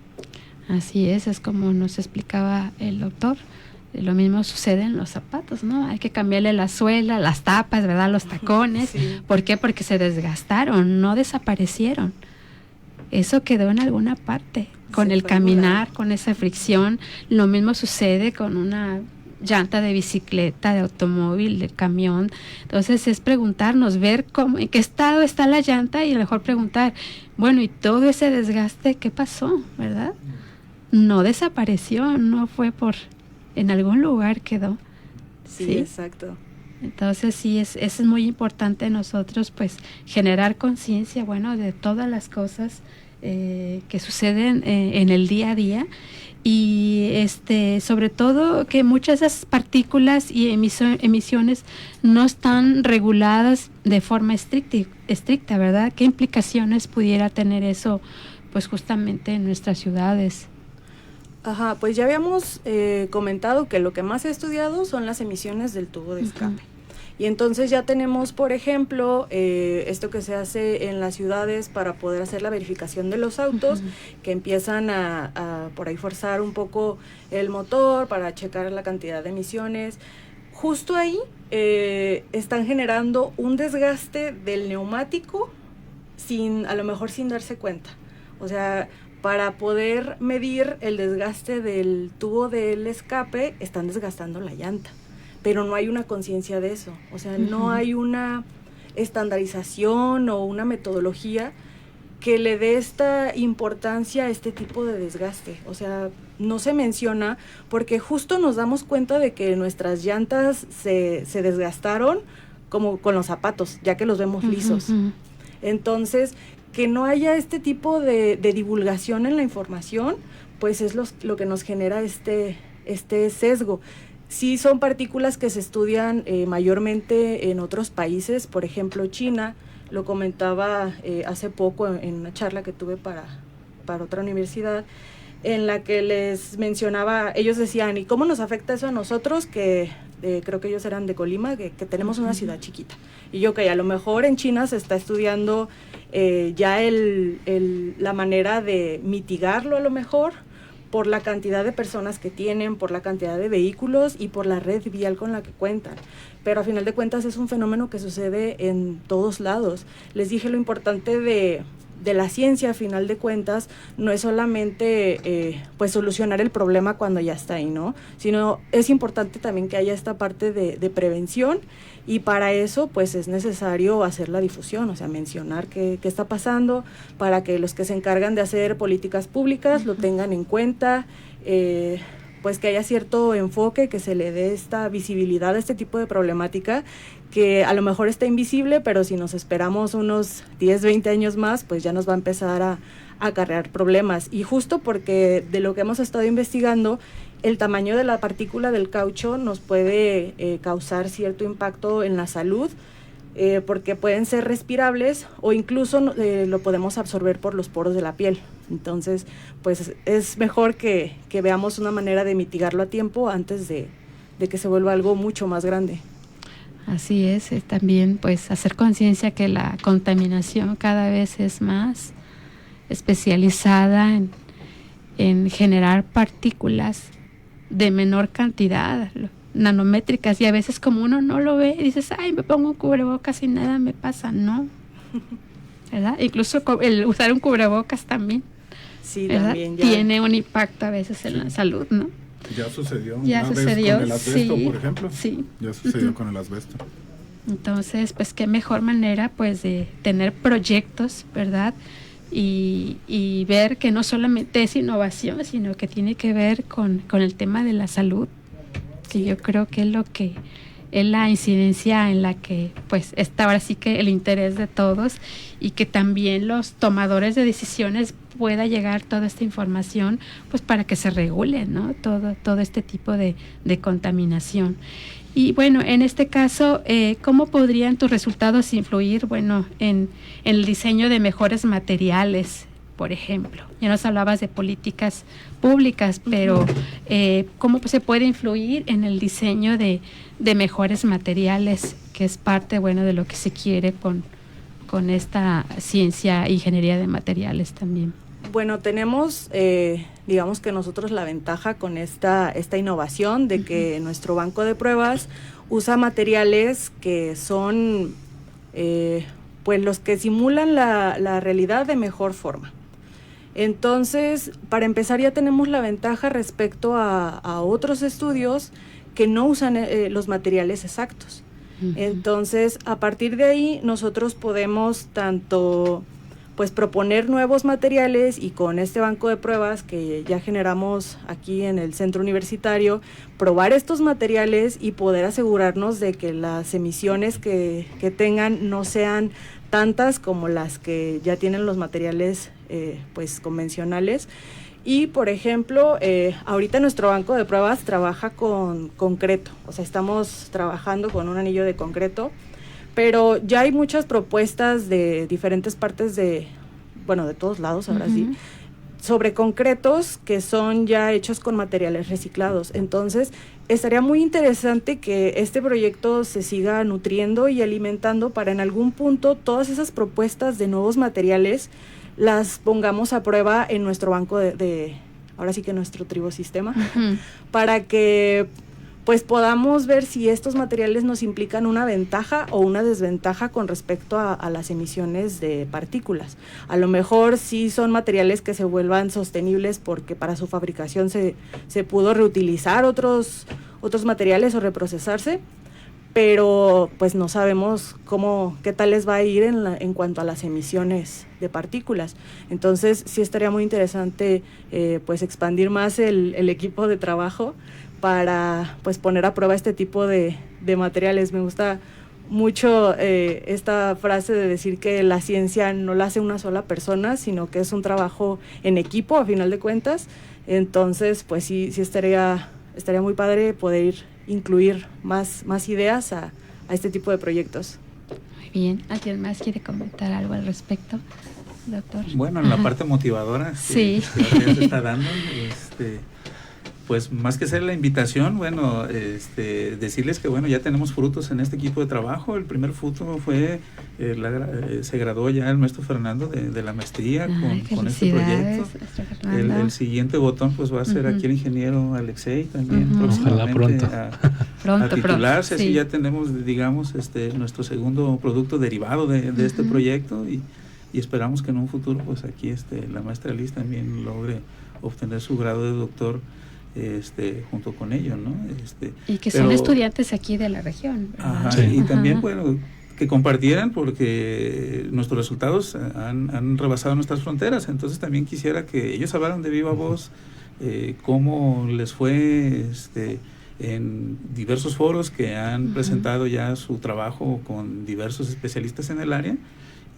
Así es como nos explicaba el doctor. Lo mismo sucede en los zapatos, ¿no? Hay que cambiarle la suela, las tapas, ¿verdad? Los tacones. Sí. ¿Por qué? Porque se desgastaron, no desaparecieron. Eso quedó en alguna parte. Con el caminar, con esa fricción. Lo mismo sucede con una llanta de bicicleta, de automóvil, de camión. Entonces es preguntarnos, ver en qué estado está la llanta, y a lo mejor preguntar, bueno, y todo ese desgaste, ¿qué pasó? ¿Verdad? No desapareció, no fue en algún lugar quedó. Sí, exacto. Entonces sí, es muy importante nosotros pues generar conciencia, bueno, de todas las cosas que suceden en el día a día, y sobre todo que muchas de esas partículas y emisiones no están reguladas de forma estricta, ¿verdad? ¿Qué implicaciones pudiera tener eso pues justamente en nuestras ciudades? Ajá, pues ya habíamos comentado que lo que más he estudiado son las emisiones del tubo de escape. Y entonces ya tenemos, por ejemplo, esto que se hace en las ciudades para poder hacer la verificación de los autos, que empiezan a por ahí forzar un poco el motor para checar la cantidad de emisiones. Justo ahí están generando un desgaste del neumático a lo mejor sin darse cuenta. O sea, para poder medir el desgaste del tubo del escape, están desgastando la llanta, pero no hay una conciencia de eso. O sea, no hay una estandarización o una metodología que le dé esta importancia a este tipo de desgaste. O sea, no se menciona porque justo nos damos cuenta de que nuestras llantas se desgastaron como con los zapatos, ya que los vemos lisos. Entonces, que no haya este tipo de divulgación en la información, pues es lo que nos genera este sesgo. Sí son partículas que se estudian mayormente en otros países, por ejemplo China, lo comentaba hace poco en una charla que tuve para otra universidad, en la que les mencionaba, ellos decían, ¿y cómo nos afecta eso a nosotros? Que creo que ellos eran de Colima, que tenemos una ciudad chiquita. Y yo que a lo mejor en China se está estudiando ya la manera de mitigarlo a lo mejor, por la cantidad de personas que tienen, por la cantidad de vehículos y por la red vial con la que cuentan. Pero a final de cuentas es un fenómeno que sucede en todos lados. Les dije lo importante de la ciencia, a final de cuentas, no es solamente pues solucionar el problema cuando ya está ahí, ¿no? Sino es importante también que haya esta parte de prevención, y para eso pues es necesario hacer la difusión, o sea, mencionar qué está pasando, para que los que se encargan de hacer políticas públicas lo tengan en cuenta, pues que haya cierto enfoque, que se le dé esta visibilidad a este tipo de problemática, que a lo mejor está invisible, pero si nos esperamos unos 10, 20 años más, pues ya nos va a empezar a acarrear problemas. Y justo porque de lo que hemos estado investigando, el tamaño de la partícula del caucho nos puede causar cierto impacto en la salud, porque pueden ser respirables o incluso lo podemos absorber por los poros de la piel. Entonces, pues es mejor que veamos una manera de mitigarlo a tiempo antes de que se vuelva algo mucho más grande. Así es, también pues hacer conciencia que la contaminación cada vez es más especializada en generar partículas de menor cantidad, nanométricas, y a veces como uno no lo ve, dices, ay, me pongo un cubrebocas y nada me pasa, no, ¿verdad? Incluso el usar un cubrebocas también, sí, ¿verdad? También ya tiene un impacto a veces en la salud, ¿no? Ya sucedió Vez con el asbesto, sí, por ejemplo. Sí. Ya sucedió con el asbesto. Entonces, pues qué mejor manera pues de tener proyectos, ¿verdad? Y ver que no solamente es innovación, sino que tiene que ver con el tema de la salud, que yo creo que es lo que es la incidencia en la que pues está ahora sí que el interés de todos, y que también los tomadores de decisiones pueda llegar toda esta información pues para que se regule, ¿no? Todo este tipo de contaminación. Y bueno, en este caso, ¿cómo podrían tus resultados influir, bueno, en el diseño de mejores materiales, por ejemplo? Ya nos hablabas de políticas públicas, pero ¿cómo se puede influir en el diseño de mejores materiales, que es parte, bueno, de lo que se quiere con esta ciencia e ingeniería de materiales también? Bueno, tenemos, digamos que nosotros la ventaja con esta innovación de que nuestro banco de pruebas usa materiales que son pues los que simulan la realidad de mejor forma. Entonces, para empezar, ya tenemos la ventaja respecto a otros estudios que no usan los materiales exactos. Entonces, a partir de ahí, nosotros podemos tanto pues proponer nuevos materiales, y con este banco de pruebas que ya generamos aquí en el centro universitario, probar estos materiales y poder asegurarnos de que las emisiones que tengan no sean tantas como las que ya tienen los materiales pues convencionales. Y por ejemplo, ahorita nuestro banco de pruebas trabaja con concreto, o sea, estamos trabajando con un anillo de concreto, pero ya hay muchas propuestas de diferentes partes de todos lados, ahora sí, sobre concretos que son ya hechos con materiales reciclados. Entonces, estaría muy interesante que este proyecto se siga nutriendo y alimentando para en algún punto todas esas propuestas de nuevos materiales las pongamos a prueba en nuestro banco ahora sí que nuestro tribosistema, para que pues podamos ver si estos materiales nos implican una ventaja o una desventaja con respecto a las emisiones de partículas. A lo mejor sí son materiales que se vuelvan sostenibles porque para su fabricación se pudo reutilizar otros materiales o reprocesarse, pero pues no sabemos qué tal les va a ir en cuanto a las emisiones de partículas. Entonces sí estaría muy interesante pues expandir más el equipo de trabajo para pues poner a prueba este tipo de materiales. Me gusta mucho esta frase de decir que la ciencia no la hace una sola persona, sino que es un trabajo en equipo a final de cuentas. Entonces pues sí estaría muy padre poder incluir más ideas a este tipo de proyectos. Muy bien. ¿Alguien más quiere comentar algo al respecto? doctor? Bueno, en la parte motivadora sí. que ya se está dando, pues más que hacer la invitación, bueno, decirles que bueno, ya tenemos frutos en este equipo de trabajo. El primer fruto fue, se graduó ya el maestro Fernando de la maestría con este proyecto. El siguiente botón pues va a ser aquí el ingeniero Alexei también próximamente a titularse, así ya tenemos, digamos, nuestro segundo producto derivado de este proyecto y esperamos que en un futuro pues aquí la maestra Liz también logre obtener su grado de doctor junto con ellos, ¿no? Y que son estudiantes aquí de la región. Ajá, sí. Y también, bueno, que compartieran porque nuestros resultados han rebasado nuestras fronteras, entonces también quisiera que ellos hablaran de viva voz cómo les fue en diversos foros que han presentado ya su trabajo con diversos especialistas en el área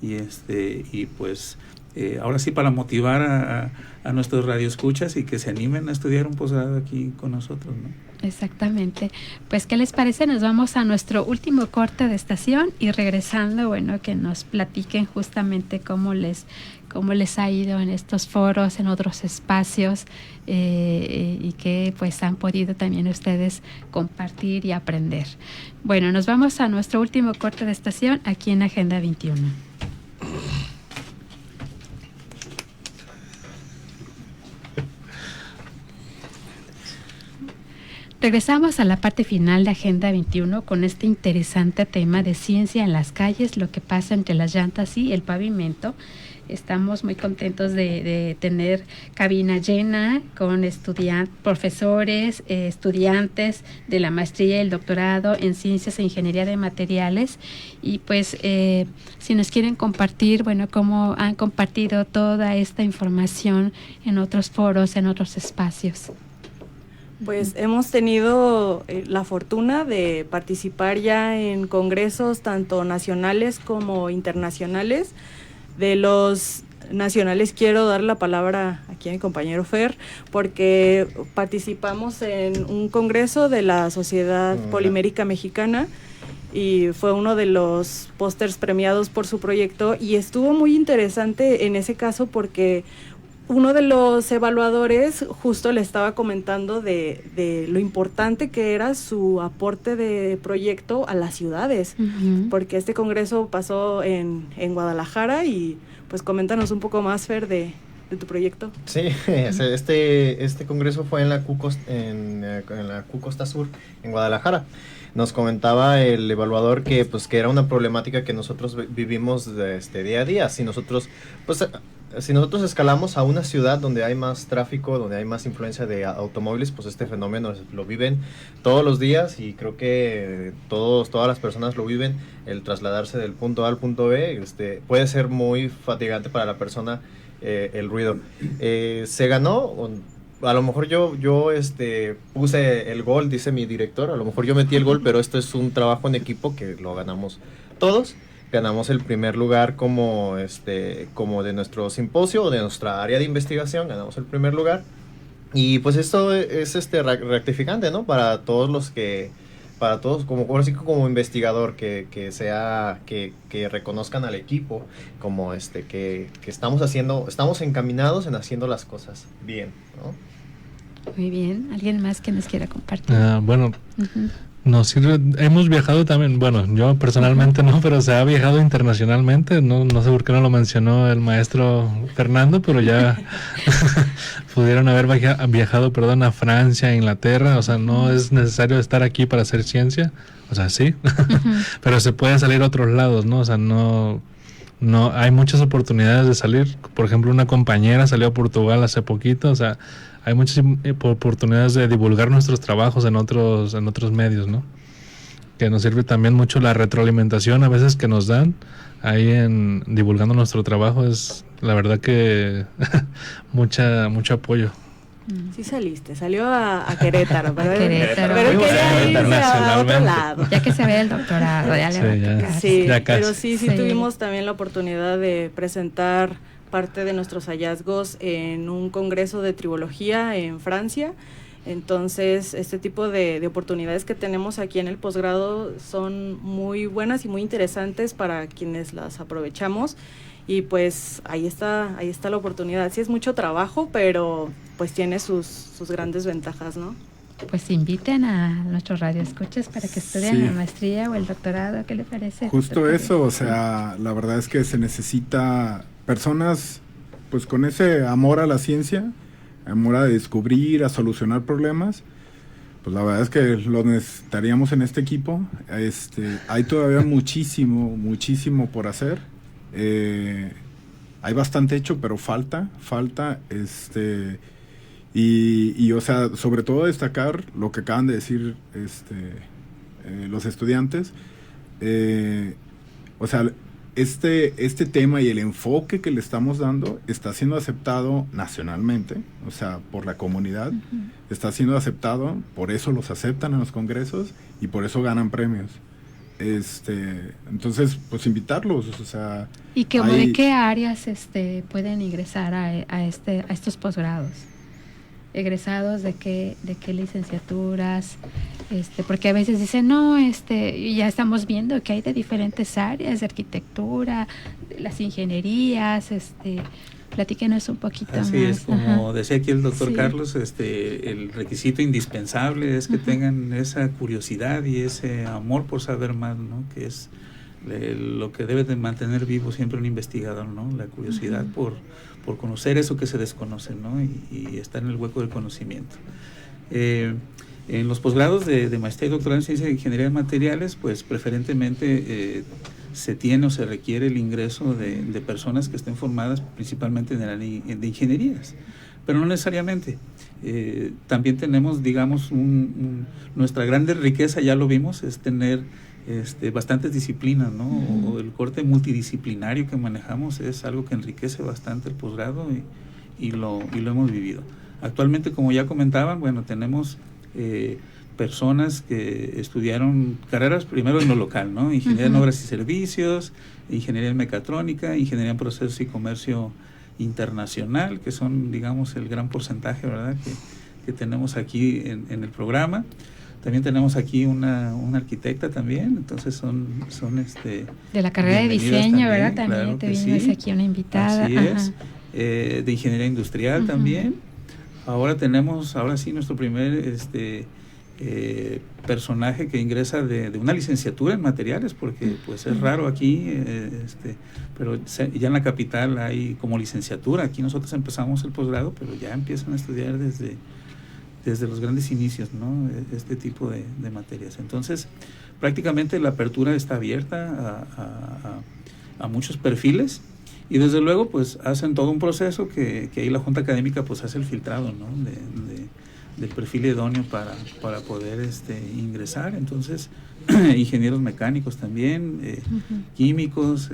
y pues ahora sí para motivar a nuestros radioescuchas y que se animen a estudiar un posgrado aquí con nosotros, ¿no? Exactamente. Pues, ¿qué les parece? Nos vamos a nuestro último corte de estación y regresando, bueno, que nos platiquen justamente cómo les ha ido en estos foros, en otros espacios y que pues han podido también ustedes compartir y aprender. Bueno, nos vamos a nuestro último corte de estación aquí en Agenda 21. Regresamos a la parte final de Agenda 21 con este interesante tema de ciencia en las calles, lo que pasa entre las llantas y el pavimento. Estamos muy contentos de tener cabina llena con profesores, estudiantes de la maestría y el doctorado en Ciencias e Ingeniería de Materiales. Y pues si nos quieren compartir, bueno, cómo han compartido toda esta información en otros foros, en otros espacios. Pues hemos tenido la fortuna de participar ya en congresos tanto nacionales como internacionales. De los nacionales quiero dar la palabra aquí a mi compañero Fer, porque participamos en un congreso de la Sociedad Polimérica Mexicana y fue uno de los pósters premiados por su proyecto y estuvo muy interesante en ese caso porque uno de los evaluadores justo le estaba comentando de lo importante que era su aporte de proyecto a las ciudades, porque este congreso pasó en Guadalajara y pues coméntanos un poco más, Fer, de tu proyecto. Sí, este congreso fue en la Q Costa Sur, en Guadalajara. Nos comentaba el evaluador que era una problemática que nosotros vivimos día a día. Si nosotros escalamos a una ciudad donde hay más tráfico, donde hay más influencia de automóviles, pues este fenómeno lo viven todos los días y creo que todas las personas lo viven. El trasladarse del punto A al punto B puede ser muy fatigante para la persona el ruido. Se ganó. A lo mejor yo puse el gol, dice mi director, a lo mejor yo metí el gol, pero esto es un trabajo en equipo que lo ganamos todos. Ganamos el primer lugar como de nuestro simposio o de nuestra área de investigación, ganamos el primer lugar. Y pues esto es rectificante, ¿no? Para todos como investigador que reconozcan al equipo como que estamos encaminados en haciendo las cosas bien, ¿no? Muy bien. ¿Alguien más que nos quiera compartir? Bueno, hemos viajado también, bueno, yo personalmente no, pero se ha viajado internacionalmente, no sé por qué no lo mencionó el maestro Fernando, pero ya pudieron haber viajado, a Francia, a Inglaterra, o sea, no es necesario estar aquí para hacer ciencia, o sea, sí, pero se puede salir a otros lados, ¿no? O sea, no hay muchas oportunidades de salir. Por ejemplo, una compañera salió a Portugal hace poquito, o sea, hay muchas oportunidades de divulgar nuestros trabajos en otros medios, ¿no? Que nos sirve también mucho la retroalimentación a veces que nos dan ahí en divulgando nuestro trabajo, es la verdad que mucho apoyo. Sí salió a Querétaro, pero Querétaro. Pero quería irse a otro lado. Ya que se ve el doctorado, ya pero sí tuvimos también la oportunidad de presentar parte de nuestros hallazgos en un congreso de tribología en Francia. Entonces, este tipo de oportunidades que tenemos aquí en el posgrado son muy buenas y muy interesantes para quienes las aprovechamos. y pues ahí está la oportunidad. Sí es mucho trabajo, pero pues tiene sus grandes ventajas, ¿no? Pues inviten a nuestros radioescuchas para que estudien Sí. la maestría o el doctorado. ¿Qué le parece? Justo doctor eso, o sea, la verdad es que se necesita personas pues con ese amor a la ciencia, amor a descubrir, a solucionar problemas. Pues la verdad es que lo necesitaríamos en este equipo. Hay todavía muchísimo por hacer. Hay bastante hecho, pero falta, y o sea, sobre todo destacar lo que acaban de decir los estudiantes. O sea, este tema y el enfoque que le estamos dando está siendo aceptado nacionalmente, o sea, por la comunidad. Está siendo aceptado, por eso los aceptan en los congresos y por eso ganan premios. Entonces, pues invitarlos, o sea. ¿Y de qué áreas pueden ingresar a estos posgrados? ¿Egresados de qué licenciaturas? Porque a veces dicen, no, ya estamos viendo que hay de diferentes áreas, de arquitectura, de las ingenierías, platíquenos un poquito más. Así es, como decía aquí el doctor Sí. Carlos, el requisito indispensable es que tengan esa curiosidad y ese amor por saber más, ¿no? Que es lo que debe de mantener vivo siempre un investigador, ¿no? La curiosidad por conocer eso que se desconoce, ¿no? Y estar en el hueco del conocimiento. En los posgrados de maestría y doctorado en ciencia de ingeniería de materiales, pues preferentemente se tiene o se requiere el ingreso de personas que estén formadas principalmente en el área de ingenierías, pero no necesariamente. También tenemos, digamos, nuestra grande riqueza, ya lo vimos, es tener bastantes disciplinas, ¿no? O el corte multidisciplinario que manejamos es algo que enriquece bastante el posgrado y lo hemos vivido. Actualmente, como ya comentaban, bueno, tenemos personas que estudiaron carreras primero en lo local, ¿no? Ingeniería en obras y servicios, ingeniería en mecatrónica, ingeniería en procesos y comercio internacional, que son, digamos, el gran porcentaje, ¿verdad?, que tenemos aquí en el programa. También tenemos aquí una arquitecta también, entonces son de la carrera de diseño, ¿verdad? También claro te que vimos sí. aquí una invitada. Así es. De ingeniería industrial también. Ahora sí nuestro primer personaje que ingresa de una licenciatura en materiales, porque pues es raro aquí, pero ya en la capital hay como licenciatura. Aquí nosotros empezamos el posgrado, pero ya empiezan a estudiar desde los grandes inicios, ¿no? Este tipo de materias. Entonces, prácticamente la apertura está abierta a muchos perfiles y desde luego pues hacen todo un proceso que ahí la Junta Académica pues hace el filtrado, ¿no? Del perfil idóneo para poder ingresar. Entonces, ingenieros mecánicos también, químicos,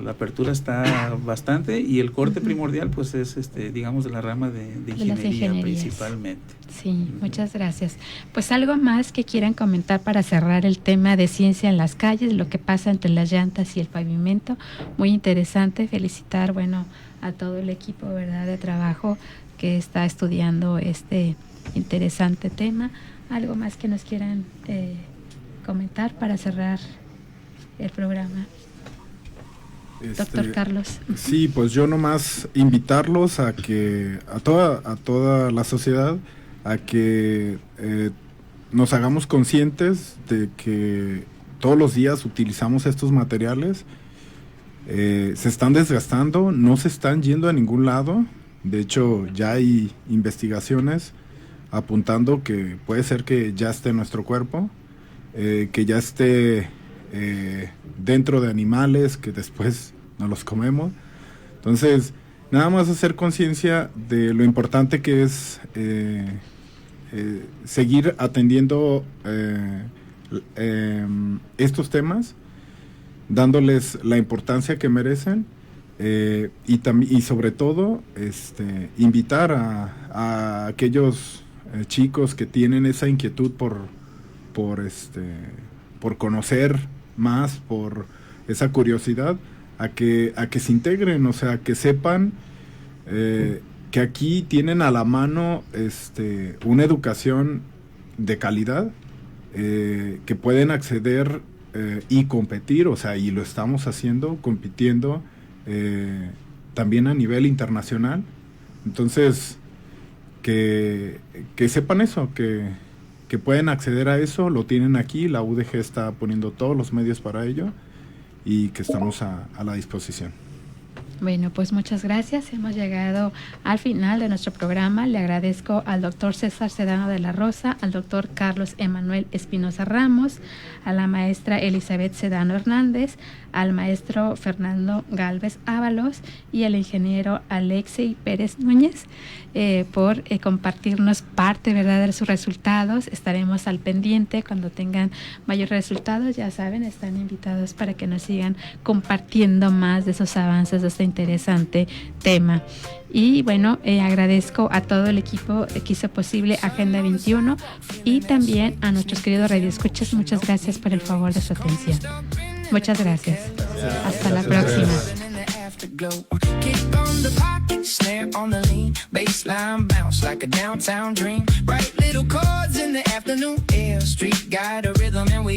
la apertura está bastante y el corte primordial pues es digamos de la rama de ingeniería principalmente. Sí, muchas gracias. Pues algo más que quieran comentar para cerrar el tema de ciencia en las calles, lo que pasa entre las llantas y el pavimento. Muy interesante, felicitar, bueno, a todo el equipo, ¿verdad?, de trabajo que está estudiando este interesante tema. Algo más que nos quieran comentar para cerrar el programa, doctor Carlos. Sí, pues yo nomás invitarlos a toda la sociedad a que nos hagamos conscientes de que todos los días utilizamos estos materiales, se están desgastando, no se están yendo a ningún lado. De hecho, ya hay investigaciones apuntando que puede ser que ya esté en nuestro cuerpo, que ya esté dentro de animales, que después nos los comemos. Entonces, nada más hacer conciencia de lo importante que es seguir atendiendo estos temas, dándoles la importancia que merecen. Y sobre todo invitar a aquellos chicos que tienen esa inquietud por conocer más, por esa curiosidad, a que se integren, o sea, que sepan que aquí tienen a la mano una educación de calidad, que pueden acceder y competir, o sea, y lo estamos haciendo, compitiendo también a nivel internacional. Entonces, que sepan eso, que pueden acceder a eso, lo tienen aquí, la UDG está poniendo todos los medios para ello y que estamos a la disposición. Bueno, pues muchas gracias. Hemos llegado al final de nuestro programa. Le agradezco al doctor César Sedano de la Rosa, al doctor Carlos Emanuel Espinosa Ramos, a la maestra Elizabeth Sedano Hernández, al maestro Fernando Galvez Ábalos y al ingeniero Alexei Pérez Núñez por compartirnos parte, ¿verdad?, de sus resultados. Estaremos al pendiente cuando tengan mayores resultados. Ya saben, están invitados para que nos sigan compartiendo más de esos avances de este interesante tema. Y bueno, agradezco a todo el equipo que hizo posible Agenda 21 y también a nuestros queridos radioescuchas. Muchas gracias por el favor de su atención. Muchas gracias. Hasta la próxima. Kick on the pocket, snare on the lean, baseline bounce like a downtown dream. Bright little chords in the afternoon air, street guide a rhythm and we